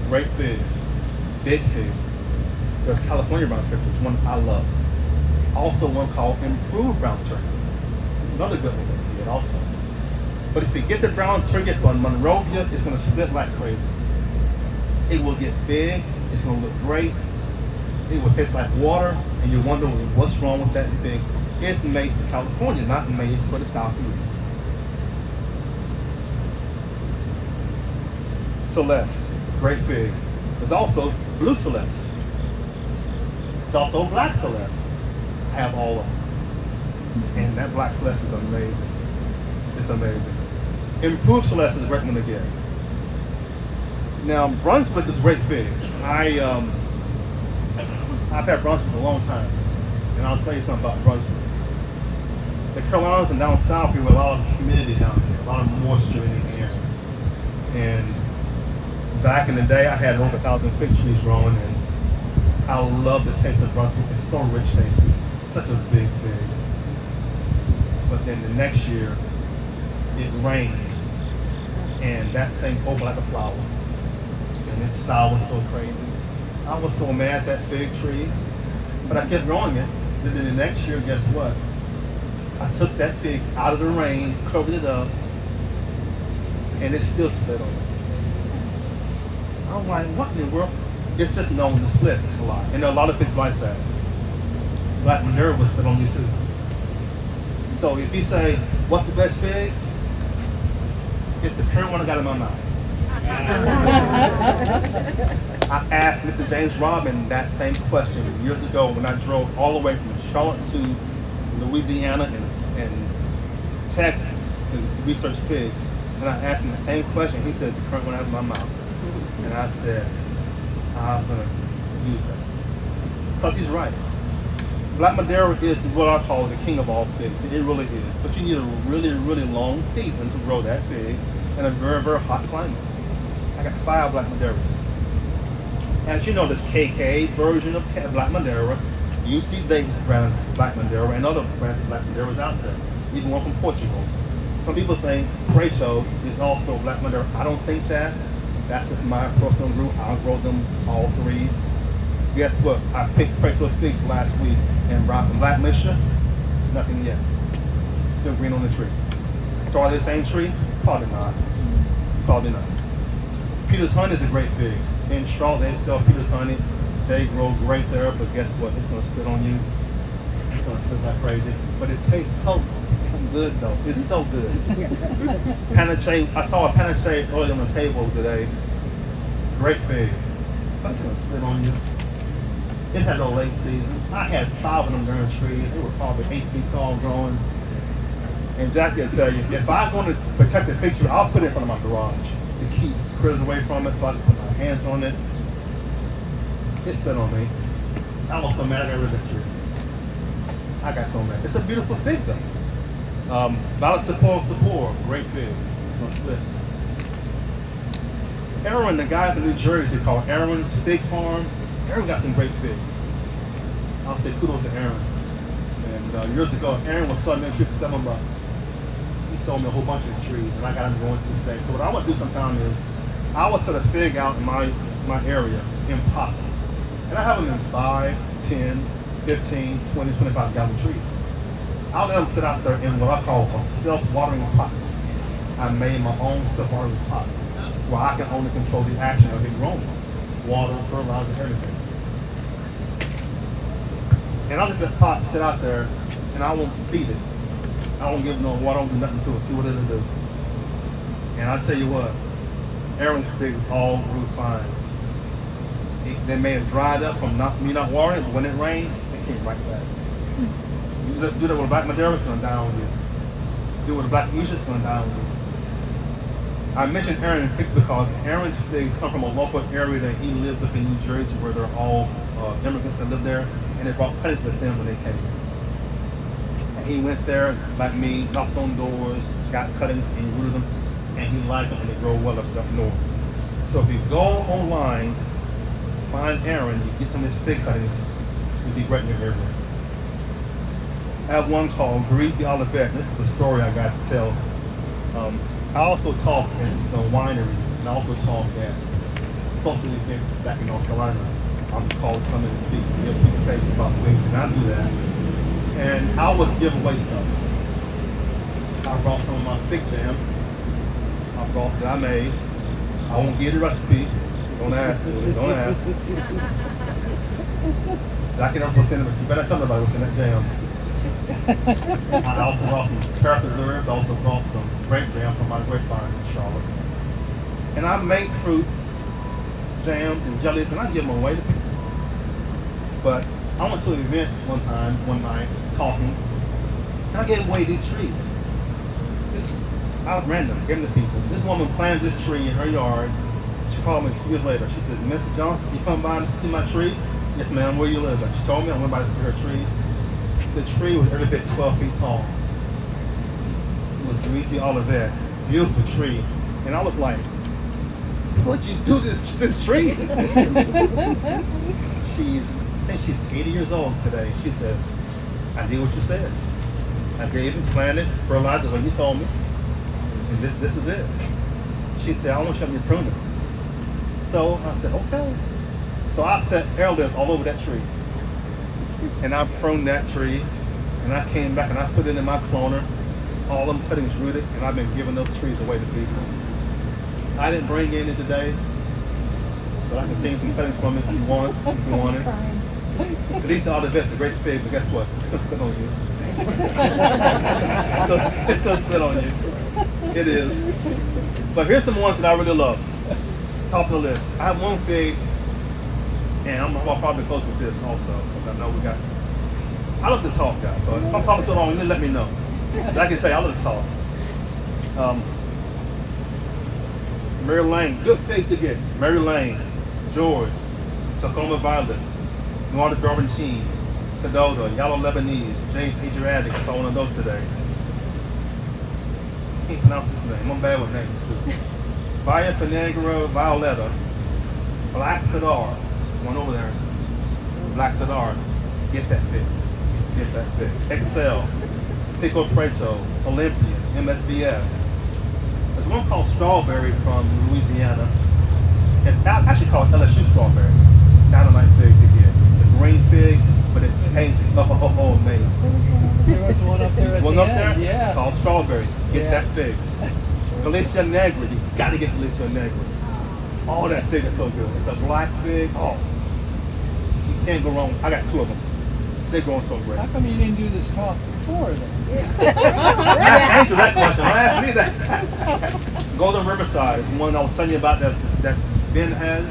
great fig, big fig. There's California brown turkey, which one I love. Also one called improved brown turkey, another good one that you get also. But if you get the brown turkey from Monrovia, it's going to split like crazy. It will get big, it's going to look great, it will taste like water, and you wonder what's wrong with that fig. It's made for California, not made for the Southeast. Celeste, great fig. There's also blue Celeste. There's also black celeste. I have all of them. And that black celeste is amazing. It's amazing. Improved celeste is a great one to get. Now, Brunswick is a great fig. I've had Brunswick for a long time. And I'll tell you something about Brunswick. The Carolinas and down south, we have a lot of humidity down there, a lot of moisture in the air. And back in the day, I had over 1,000 fig trees growing, and I love the taste of Brunswick. It's so rich tasting, such a big fig. But then the next year, it rained, and that thing opened like a flower, and it soured so crazy. I was so mad at that fig tree, but I kept growing it. And then the next year, guess what? I took that fig out of the rain, covered it up, and it still split on us. I'm like, what in the world? It's just known to split a lot. And there are a lot of figs like that. Black Minerva will split on you too. So if you say, what's the best fig? It's the current one I got in my mouth. I asked Mr. James Robin that same question years ago when I drove all the way from Charlotte to Louisiana and Texas to research figs. And I asked him the same question. He said, the current one I have in my mouth. And I said, I'm going to use that. Because he's right. Black Madeira is what I call the king of all figs. It really is. But you need a really, really long season to grow that fig in a very, very hot climate. I got 5 Black Madeiras. As you know, this KK version of Black Madeira, UC Davis brand Black Madeira, and other brands of Black Madeiras out there. Even one from Portugal. Some people think Preto is also Black Madeira. I don't think that. That's just my personal group. I'll grow them all 3. Guess what? I picked Preto figs last week and brought the black mixture. Nothing yet. Still green on the tree. So are they the same tree? Probably not. Probably not. Peter's Honey is a great fig. In Charlotte, they sell Peter's Honey. They grow great there, but guess what? It's going to spit on you. It's going to spit like crazy. But it tastes so good, though. It's so good. Panache, I saw a Panache earlier on the table today. Great fig. But it's going to spit on you. It had no late season. I had 5 of them darn trees. They were probably 8 feet tall growing. And Jackie will tell you, if I'm going to protect the fig tree, I'll put it in front of my garage to keep critters away from it, so I can put my hands on it. It spit on me. I was so mad I got rid of the tree. I got so mad. It's a beautiful fig though. Vallis Sapor, great fig. Don't split. Aaron, the guy from New Jersey called Aaron's Fig Farm. Aaron got some great figs. I'll say kudos to Aaron. And years ago, Aaron was selling me a tree for $7. He sold me a whole bunch of trees, and I got them going to this day. So what I want to do sometime is, I will set a fig out in my area in pots. And I have them in 5, 10, 15, 20, 25 gallon trees. I'll let them sit out there in what I call a self-watering pot. I made my own self-watering pot where I can only control the action of it growing. Water, fertilizer, everything. And I'll let that pot sit out there and I won't feed it. I won't give it no water, I won't do nothing to it, see what it'll do. And I'll tell you what, Aaron's figs all grew fine. They may have dried up from me not watering, but when it rained, they came right back. You do that with a Black Madeira, it's going to down with you. Do it with a Black Asia, it's going to down with you. I mentioned Aaron figs because Aaron's figs come from a local area that he lives up in New Jersey where they're all immigrants that live there, and they brought cuttings with them when they came. And he went there, like me, knocked on doors, got cuttings, and he rooted them, and he liked them, and they grow well up north. So if you go online, find Aaron, you get some of his fig cuttings, it'll be great in your area. I have one called Greasy Olivet. This is a story I got to tell. I also taught in some wineries, and I also taught at social events back in North Carolina. I'm called to come in and speak and give presentations about figs, and I do that. And I always give away stuff. I brought some of my fig jam. That I made. I won't give you the recipe. Don't ask. Don't ask. I can also send them. You better tell nobody what's in that jam. I also brought some pear preserves. I also brought some grape jam from my grapevine in Charlotte. And I make fruit jams and jellies, and I give them away to people. But I went to an event one night, talking, and I gave away these trees. Just out of random, giving to people. This woman planted this tree in her yard. She called me 2 years later. She said, Mr. Johnson, you come by and see my tree? Yes, ma'am, where you live at? She told me. I went by to see her tree. The tree was every bit 12 feet tall. It was greasy, all of that. Beautiful tree. And I was like, what'd you do to this tree? I think she's 80 years old today. She says, I did what you said. I gave it, planted, fertilized it when you told me. And this is it. She said, I want you to help me prune it. So I said, okay. So I set heirlooms all over that tree. And I pruned that tree. And I came back and I put it in my cloner. All them cuttings rooted. And I've been giving those trees away to people. I didn't bring any today. But I can send some cuttings from it if you want it. At least all the best, a great fig, but guess what? It's gonna spit on you. It's gonna spit on you. It is. But here's some ones that I really love. Top of the list. I have one fig, and I'll probably close with this also, because I know we got. I love to talk, guys. So if I'm talking too long, you let me know. But I can tell you, I love to talk. Mary Lane, good figs to get. Mary Lane, George, Tacoma Violet, Noir de Barbantine, Cadota, Yellow Lebanese, James Adriatic, so one of those today. I can't pronounce this name. I'm bad with names too. Via Finegra Violetta, Black Cedar, there's one over there. Black Cedar, get that fig. Get that fig. Excel, Pico Preto, Olympian, MSBS. There's one called Strawberry from Louisiana. It's actually called LSU Strawberry. Dynamite fig to get. It's a green fig, but it tastes amazing. There was one up there at One the up there? end. Yeah. Called Strawberry. Get Yeah. that fig. Galicia Negra. You gotta get Galicia Negra. Oh, that fig is so good. It's a black fig. Oh, you can't go wrong. I got 2 of them. They're growing so great. How come you didn't do this talk before then? Answer that question. Don't ask me that. Golden Riverside is the one I was telling you about that Ben has.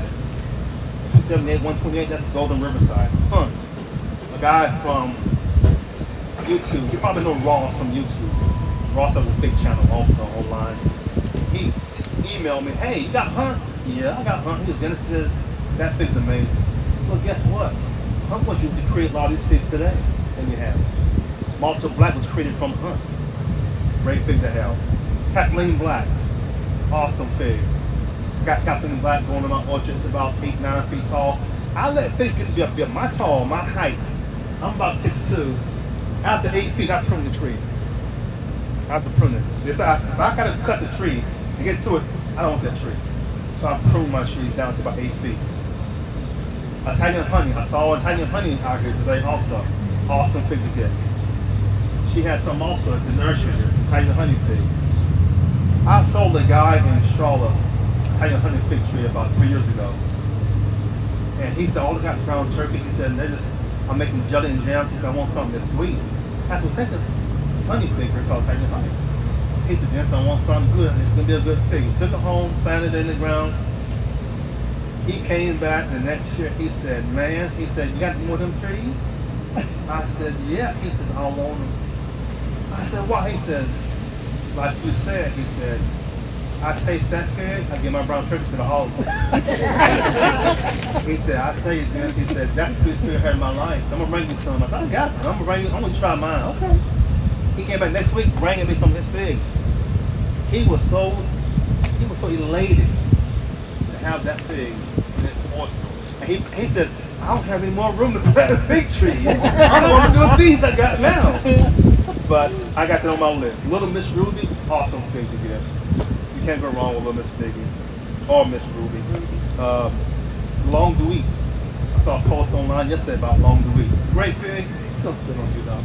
278, 128, that's Golden Riverside. Hunt. A guy from YouTube. You probably know Ross from YouTube. Ross has a big channel also online. He emailed me, hey, you got Hunt? Yeah, I got Hunt. He was gonna says, that fig's amazing. Well, guess what? Hunt was used to create a lot of these figs today that we have. Malta Black was created from Hunt. Great fig to have. Kathleen Black, awesome fig. Got Kathleen Black going in my orchard. It's about 8, 9 feet tall. I let figs get to be up my tall, my height. I'm about 6'2". After 8 feet, I prune the tree. I have to prune it. If I gotta cut the tree to get to it, I don't want that tree. So I prune my trees down to about 8 feet. Italian Honey. I saw Italian Honey out here today also. Awesome fig to get. She had some also at the nursery here, Italian Honey figs. I sold a guy in Charlotte Italian Honey fig tree about 3 years ago. And he said, all I got is brown turkey. He said, I'm making jelly and jams. He said, I want something that's sweet. I said, well, take a honey fig here called Italian Honey. He said, yes, I want something good. It's going to be a good fig. He took it home, planted it in the ground. He came back the next year. He said, man, he said, you got more of them trees? I said, yeah. He says, I want them. I said, why? He said, like you said, he said, I taste that fig, I give my brown turkey to the altar. He said, I tell you, man, he said, that's the sweet spirit in my life. I'm gonna bring you some. I said, I got some. I'm gonna try mine. Okay. He came back next week bringing me some of his figs. He was so elated to have that fig in his orchard. And he said, I don't have any more room to plant a fig tree. I don't want to do a these I got now. But I got that on my list. Little Miss Ruby, awesome fig to get. You can't go wrong with Little Miss Figgy or Miss Ruby. Long Duet. I saw a post online yesterday about Long Duet. Great fig. It's gonna spit on you though.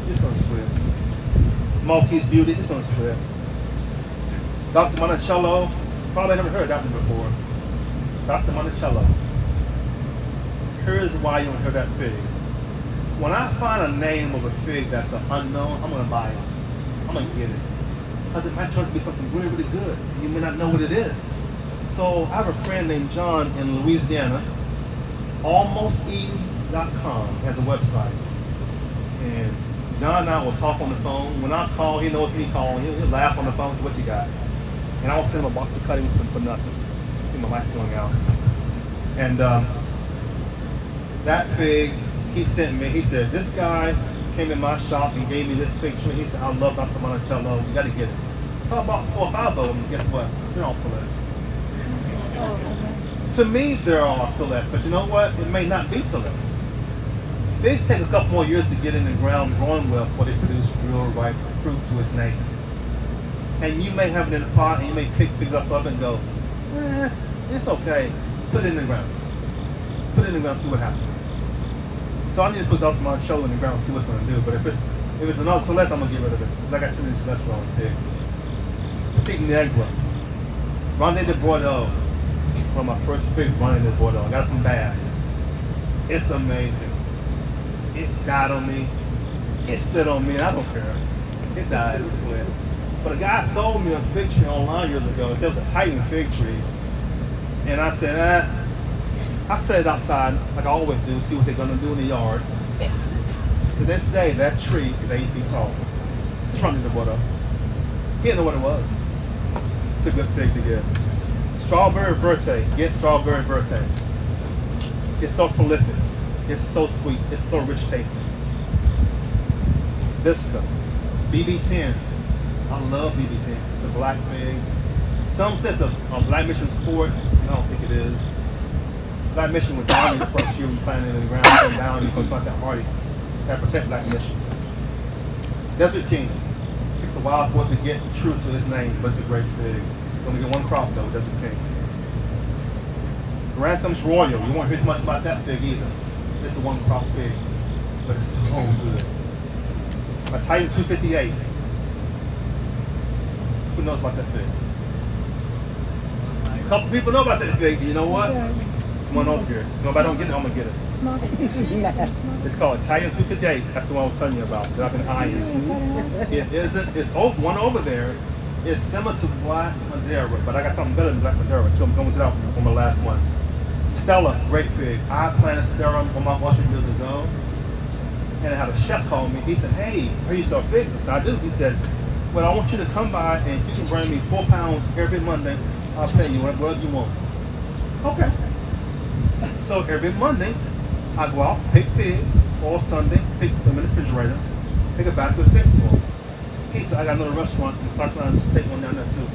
It's gonna spit. Maltese Beauty. It's gonna spit. Dr. Monticello. Probably never heard that one before. Dr. Monticello. Here's why you don't hear that fig. When I find a name of a fig that's an unknown, I'm gonna buy it. I'm gonna get it. Because it might turn out to be something really, really good. You may not know what it is. So I have a friend named John in Louisiana, almost eaten Flomaton.com has a website. And John and I will talk on the phone. When I call, he knows me calling. He'll laugh on the phone, what you got? And I'll send him a box of cuttings for nothing. See my lights going out. And that fig he sent me, he said, this guy came in my shop and gave me this fig tree. He said, I love Dr. Monticello. You got to get it. So I bought 4 or 5 of them. Guess what? They're all Celeste. To me, they're all Celeste. But you know what? It may not be Celeste. Figs take a couple more years to get in the ground growing well before they produce real ripe fruit to its name. And you may have it in a pot and you may pick figs up and go, it's okay. Put it in the ground. Put it in the ground, see what happens. So I need to put Dr. Monticello in the ground and see what's going to do. But if it's another Celeste, I'm going to get rid of it. Because I got too many Celeste growing pigs. Pig Negra. Ronde de Bordeaux. One of my first pigs, Ronde de Bordeaux. I got it from Bass. It's amazing. It died on me. It spit on me, and I don't care. It died, it split. But a guy sold me a fig tree online years ago. It was a Titan fig tree. And I said, I set it outside like I always do, see what they're gonna do in the yard. To this day, that tree is 8 feet tall. It's running the water. He didn't know what it was. It's a good fig to get. Strawberry Verte. Get Strawberry Verte. It's so prolific. It's so sweet. It's so rich tasting. Vista. BB10. I love BB10. The black fig. Some says a black mission sport. I don't think it is. Black mission would down you the first year we planted in the ground, come down because it's not that hardy. That protect black mission. Desert King. It's a wild for it to get true to its name, but it's a great fig. Only get one crop though, Desert King. Granthams Royal. You won't hear much about that fig either. It's a one crop fig, but it's so good. A Titan 258. Who knows about that fig? A couple people know about that fig. You know what? One over here. Nobody don't get it, I'm gonna get it. It's called Titan 258. That's the one I was telling you about that I've been eyeing. It isn't. It's one over there. It's similar to Black Madeira, but I got something better than Black Madeira. So I'm going to that one my last one. Stella, great fig. I planted Stella on my orchard years ago, and I had a chef call me. He said, "Hey, are you sell figs?" I said, "I do." He said, "Well, I want you to come by and if you can bring me 4 pounds every Monday, I'll pay you whatever you want." Okay. So every Monday, I go out, pick figs, or Sunday, pick them in the refrigerator, pick a basket of figs for them. He said, I got another restaurant in South Carolina to take one down there too.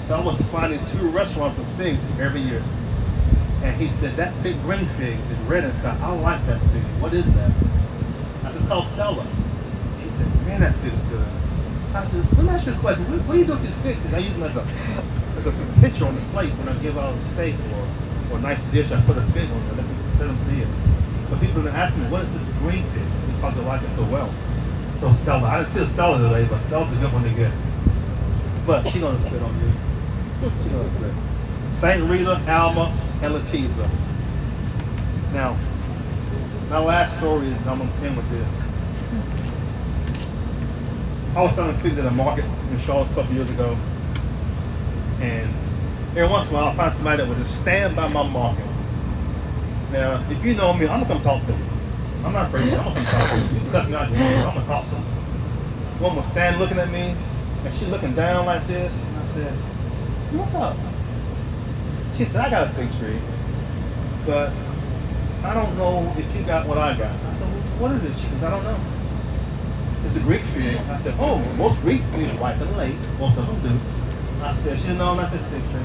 So I was finding these 2 restaurants with figs every year. And he said, that big green fig is red inside. I like that fig. What is that? I said, it's called Stella. He said, man, that fig is good. I said, let me ask you a question. What do you do with these figs? I use them as a picture on the plate when I give out a steak or a nice dish. I put a fig on there. Let them see it. But people have been asking me, what is this green fig? Because they like it so well. So Stella, I didn't see a Stella today, but Stella's a good one to get. But she's gonna spit on you. She's gonna spit. Saint Rita, Alma, and Letizia. Now, my last story is I'm gonna end with this. I was selling figs at a market in Charlotte a couple years ago, and every once in a while I find somebody that would just stand by my market. Now, if you know me, I'm gonna come talk to you. I'm not afraid of you. I'm gonna come talk to you. You cussing out your I'm gonna talk to you. One will stand looking at me, and she looking down like this, and I said, "What's up?" She said, "I got a fig tree, but I don't know if you got what I got." I said, "Well, what is it?" She goes, "I don't know. It's a Greek fig." I said, "Oh, most Greek figs ripen late. Most of them do." I said, "She said, no, not this fig tree."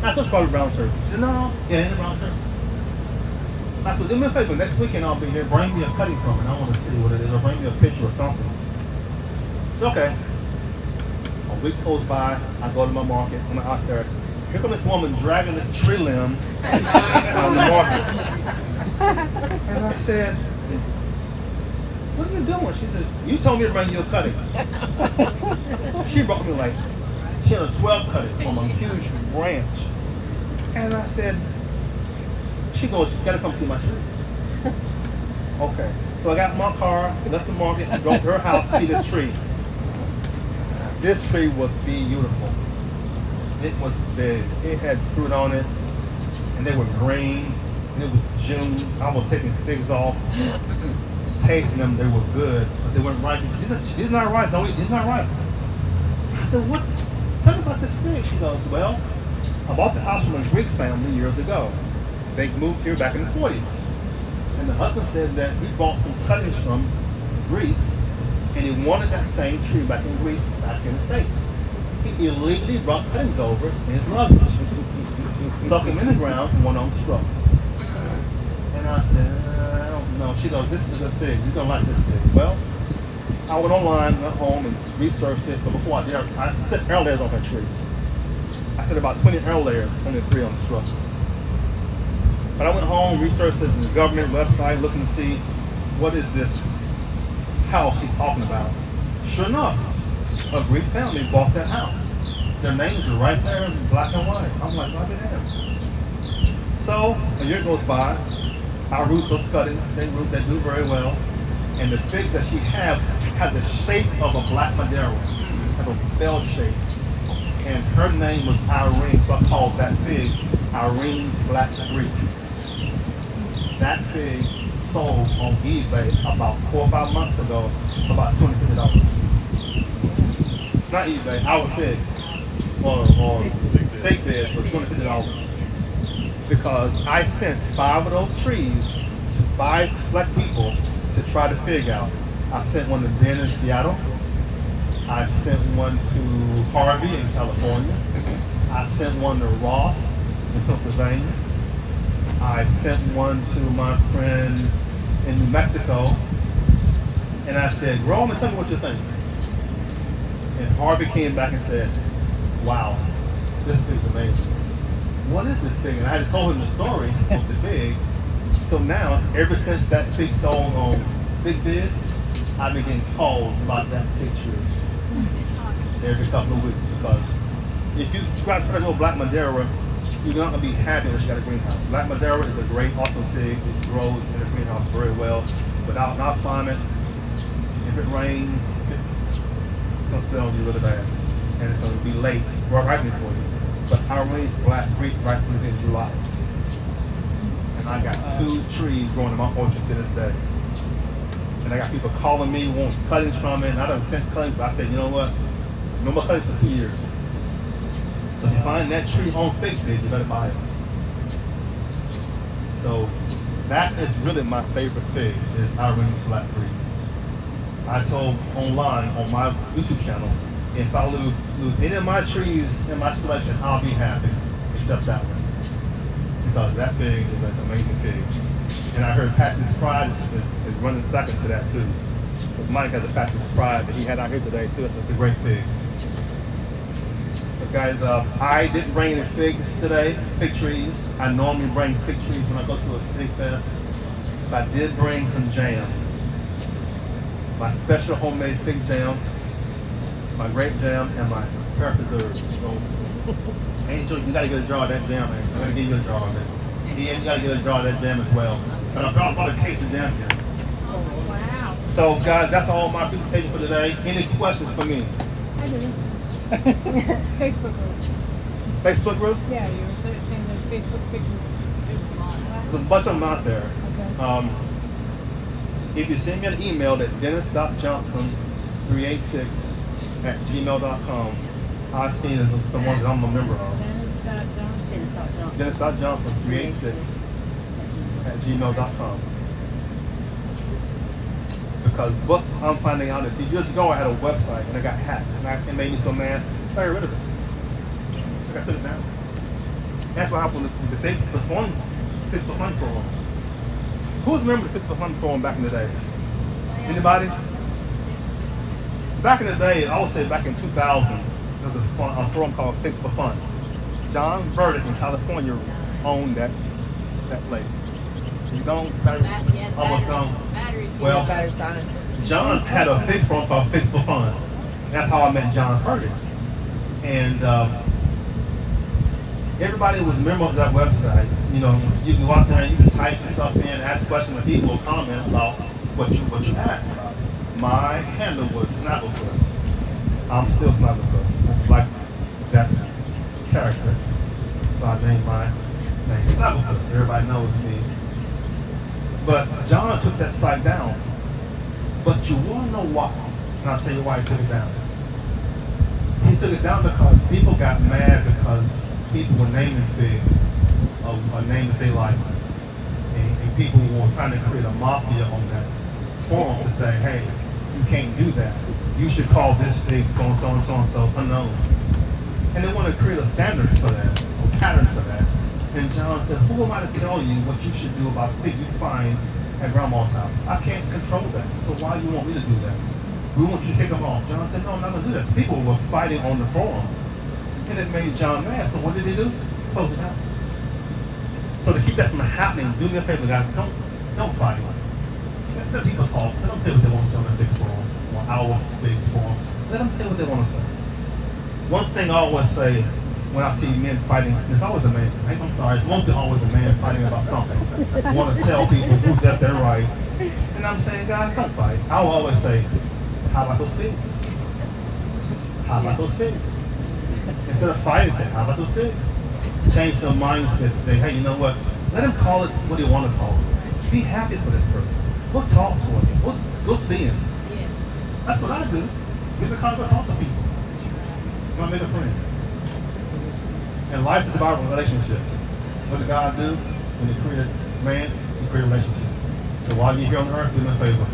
I said, "It's probably brown turkey." She said, "No, it ain't a brown turkey." I said, "Do me a favor, next weekend I'll be here. Bring me a cutting from it. I want to see what it is, or bring me a picture or something." She said, "Okay." A week goes by. I go to my market. I'm out there. Here comes this woman dragging this tree limb on the market. And I said, "What are you doing?" She said, "You told me to bring you a cutting." She brought me like 10 or 12 cuttings from a huge branch. And I said, she goes, "You gotta come see my tree." Okay. So I got in my car, left the market, and drove to her house to see this tree. This tree was beautiful. It was big. It had fruit on it, and they were green. and it was June. I was taking figs off, tasting them. They were good, but they weren't ripe. These not ripe. Don't eat. These not ripe. I said, what? Tell me about this fig. She goes, well, I bought the house from a Greek family years ago. They moved here back in the 40s. And the husband said that he bought some cuttings from Greece, and he wanted that same tree back in Greece, back in the States. He illegally brought cuttings over in his luggage, stuck them in the ground, and one of them struck. And I said, I don't know. She goes, this is a fig. You're going to like this fig. Well, I went online, went home, and researched it. But before I did, I set arrow layers on that tree. I set about 20 arrow layers, only 3 on the struck. But I went home, researched the government website, looking to see what is this house she's talking about. Sure enough, a Greek family bought that house. Their names are right there in black and white. I'm like, I'll be damned. So a year goes by, I root those cuttings. They do very well. And the figs that she have the shape of a black Madeira, have a bell shape. And her name was Irene, so I called that fig Irene's Black Greek. That fig sold on eBay about 4 or 5 months ago for about $250. Not eBay, our figs, or fig figs for $250. Because I sent 5 of those trees to 5 select people to try to fig out. I sent one to Ben in Seattle. I sent one to Harvey in California. I sent one to Ross in Pennsylvania. I sent one to my friend in New Mexico. And I said, grow them and tell me what you think. And Harvey came back and said, wow, this fig's amazing. What is this fig? And I had told him the story of the fig. So now, ever since that fig sold on FigBid, I've been getting calls about that fig tree every couple of weeks. Because if you try to grow Black Madeira, you're not going to be happy unless you got a greenhouse. Black Madeira is a great, awesome fig. It grows in a greenhouse very well. But out in our climate, if it rains, it's going to smell you really bad. And it's going to be late, ripening for you. But Irene's Black Greek ripens in July. And I got 2 trees growing in my orchard to this day. And I got people calling me, wanting cuttings from it, and I done sent cuttings, but I said, you know what? No more cuttings for 2 years. So if you find that tree on FigBid, you better buy it. So that is really my favorite fig, is Irene's Black Greek. I told online on my YouTube channel, if I lose any of my trees in my collection, I'll be happy, except that one. Because that fig is an amazing fig. And I heard Patsy's Pride is running second to that too. Because Mike has a Patsy's Pride that he had out here today too. It's a great fig. But guys, I didn't bring any figs today, fig trees. I normally bring fig trees when I go to a fig fest. But I did bring some jam. My special homemade fig jam, my grape jam, and my pear preserves. So, Angel, you gotta get a jar of that jam, man. I'm gonna give you a jar of it. Ian, you gotta get a jar of that jam as well. And I brought a case of jam here. Wow. So guys, that's all my presentation for today. Any questions for me? I do. Facebook group. Facebook group? Yeah, you were saying there's Facebook pictures. There's a bunch of them out there. Okay. If you send me an email at dennis.johnson386@gmail.com, I've seen some ones that I'm a member of. Dennis.johnson386@gmail.com. Because what I'm finding out is, see, years ago I had a website and I got hacked, and it made me so mad, I got rid of it. So I took it down. That's what happened with the Facebook Fun Forum. Who's remember the Facebook Fun Forum back in the day? Anybody? Back in the day, I would say back in 2000, there was a forum called Fix for Fun. John Verdict in California owned that place. He's gone. Almost gone. Well, John had a fig forum called Fix for Fun. That's how I met John Verdict. And everybody was a member of that website. You know, you can go out there and you can type stuff in, ask questions, and people will comment about what you asked about. My handle was Snagglepuss. I'm still Snagglepuss. It's like that character. So I named my name Snagglepuss. Everybody knows me. But John took that site down. But you want to know why? And I'll tell you why he took it down. He took it down because people got mad because people were naming figs a name that they liked. And people were trying to create a mafia on that forum to say, hey, you can't do that. You should call this fig so-and-so and so-and-so unknown. And they want to create a standard for that, a pattern for that. And John said, who am I to tell you what you should do about fig you find at grandma's house? I can't control that. So why do you want me to do that? We want you to take them off. John said, no, I'm not going to do that. People were fighting on the forum. And it made John mad. So what did he do? Close it out. So to keep that from happening, do me a favor, guys. Don't fight. Let people talk. Let them say what they want to say on that big forum, or our big forum. Let them say what they want to say. One thing I always say when I see men fighting, it's always a man. I'm sorry, it's mostly always a man fighting about something. Want to tell people who's left their right. And I'm saying, guys, don't fight. I will always say, how about those figs? How about those figs? Instead of fighting, say, how about those figs? Change their mindset. Say, hey, you know what? Let him call it what he want to call it. Be happy for this person. Go talk to him. Go see him. Yes. That's what I do. Get the car, go talk to people. You want to make a friend. And life is about relationships. What did God do? When He created man, He created relationships. So while you're here on earth, do me a favor.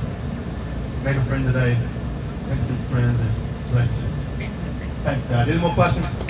Make a friend today. Make some friends and relationships. Thanks, guys. Any more questions?